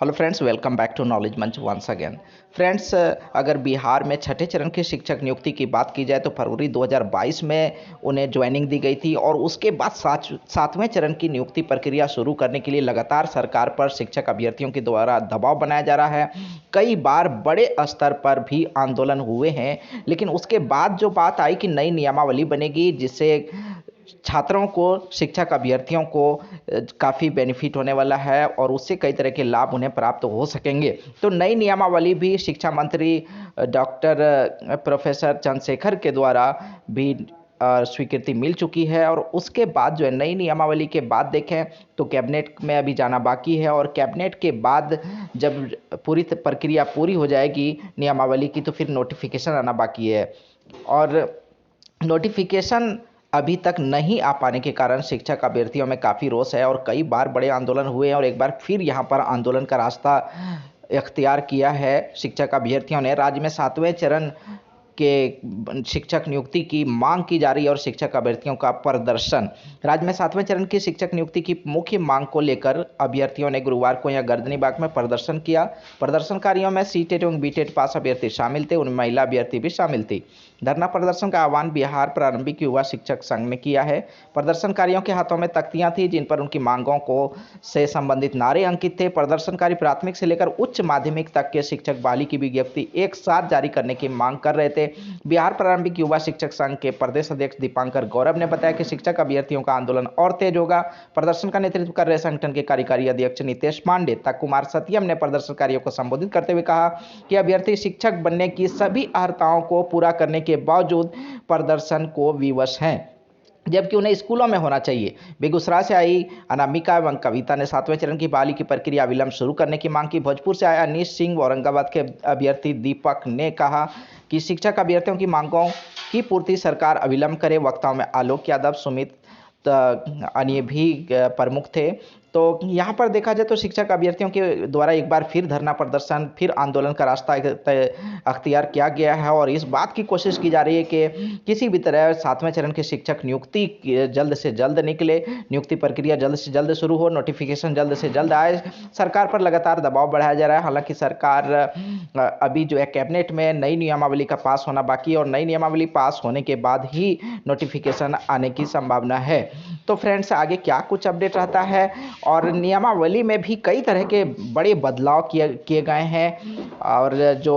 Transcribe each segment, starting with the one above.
Hello friends, welcome back to knowledge Manch once again. Friends, अगर बिहार में छठे चरण की शिक्षक नियुक्ति की बात की जाए तो फरवरी 2022 में उन्हें ज्वाइनिंग दी गई थी और उसके बाद सातवें चरण की नियुक्ति प्रक्रिया शुरू करने के लिए लगातार सरकार पर शिक्षक अभ्यर्थियों के द्वारा दबाव बनाया जा रहा है। कई बार बड़े स्तर पर भी आंदोलन हुए हैं, लेकिन उसके बाद जो बात आई कि नई नियमावली बनेगी जिससे छात्रों को, शिक्षक अभ्यर्थियों को काफ़ी बेनिफिट होने वाला है और उससे कई तरह के लाभ उन्हें प्राप्त हो सकेंगे। तो नई नियमावली भी शिक्षा मंत्री डॉक्टर प्रोफेसर चंद्रशेखर के द्वारा भी स्वीकृति मिल चुकी है और उसके बाद जो है नई नियमावली के बाद देखें तो कैबिनेट में अभी जाना बाकी है और कैबिनेट के बाद जब पूरी प्रक्रिया पूरी हो जाएगी नियमावली की तो फिर नोटिफिकेशन आना बाकी है। और नोटिफिकेशन अभी तक नहीं आ पाने के कारण शिक्षक अभ्यर्थियों में काफ़ी रोष है और कई बार बड़े आंदोलन हुए हैं और एक बार फिर यहाँ पर आंदोलन का रास्ता इख्तियार किया है शिक्षक अभ्यर्थियों ने। राज्य में सातवें चरण के शिक्षक नियुक्ति की मांग की जा रही है और शिक्षक अभ्यर्थियों का प्रदर्शन। राज्य में सातवें चरण की शिक्षक नियुक्ति की मुख्य मांग को लेकर अभ्यर्थियों ने गुरुवार को यहां गर्दनी बाग में प्रदर्शन किया। प्रदर्शनकारियों में सीटेट एवं बीटेट पास अभ्यर्थी शामिल थे, उनमें महिला अभ्यर्थी भी शामिल थी। धरना प्रदर्शन का आह्वान बिहार प्रारंभिक युवा शिक्षक संघ ने किया है। प्रदर्शनकारियों के हाथों में तख्तियां थी जिन पर उनकी मांगों को से संबंधित नारे अंकित थे। प्रदर्शनकारी प्राथमिक से लेकर उच्च माध्यमिक तक के शिक्षक बहाली की विज्ञप्ति एक साथ जारी करने की मांग कर रहे थे। बिहार प्रारंभिक युवा शिक्षक संघ के प्रदेश अध्यक्ष दीपांकर गौरव ने बताया कि शिक्षक अभ्यर्थियों का आंदोलन और तेज होगा। प्रदर्शन का नेतृत्व कर रहे संगठन के कार्यकारी अध्यक्ष नितेश पांडे तथा कुमार सत्यम ने प्रदर्शनकारियों को संबोधित करते हुए कहा कि अभ्यर्थी शिक्षक बनने की सभी अर्हताओं को पूरा करने के बावजूद प्रदर्शन को विवश हैं, जबकि उन्हें स्कूलों में होना चाहिए। बेगूसराय से आई अनामिका एवं कविता ने सातवें चरण की बहाली की प्रक्रिया विलंब शुरू करने की मांग की। भोजपुर से आया अनीश सिंह, औरंगाबाद के अभ्यर्थी दीपक ने कहा कि शिक्षक अभ्यर्थियों की मांगों की पूर्ति सरकार अविलंब करे। वक्ताओं में आलोक यादव, सुमित अन्य भी प्रमुख थे। तो यहाँ पर देखा जाए तो शिक्षक अभ्यर्थियों के द्वारा एक बार फिर धरना प्रदर्शन, फिर आंदोलन का रास्ता अख्तियार किया गया है और इस बात की कोशिश की जा रही है कि किसी भी तरह सातवें चरण की शिक्षक नियुक्ति जल्द से जल्द निकले, नियुक्ति प्रक्रिया जल्द से जल्द शुरू हो, नोटिफिकेशन जल्द से जल्द आए। सरकार पर लगातार दबाव बढ़ाया जा रहा है। हालांकि सरकार अभी जो है कैबिनेट में नई नियमावली का पास होना बाकी है और नई नियमावली पास होने के बाद ही नोटिफिकेशन आने की संभावना है। तो फ्रेंड्स, आगे क्या कुछ अपडेट रहता है और नियमावली में भी कई तरह के बड़े बदलाव किए गए हैं और जो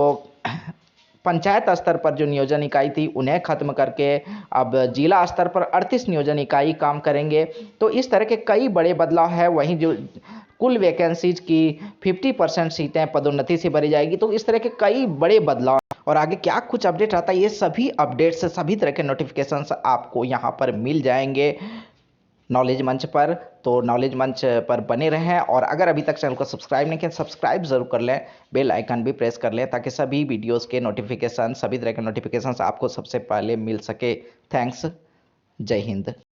पंचायत स्तर पर जो नियोजन इकाई थी उन्हें खत्म करके अब जिला स्तर पर 38 नियोजन इकाई काम करेंगे। तो इस तरह के कई बड़े बदलाव है। वहीं जो कुल वैकेंसीज की 50% सीटें पदोन्नति से भरी जाएगी। तो इस तरह के कई बड़े बदलाव और आगे क्या कुछ अपडेट आता है, ये सभी अपडेट्स, सभी तरह के नोटिफिकेशंस आपको यहाँ पर मिल जाएंगे नॉलेज मंच पर। तो नॉलेज मंच पर बने रहें और अगर अभी तक चैनल को सब्सक्राइब नहीं किया सब्सक्राइब जरूर कर लें, बेल आइकन भी प्रेस कर लें ताकि सभी वीडियोस के नोटिफिकेशन, सभी तरह के नोटिफिकेशंस आपको सबसे पहले मिल सके। थैंक्स, जय हिंद।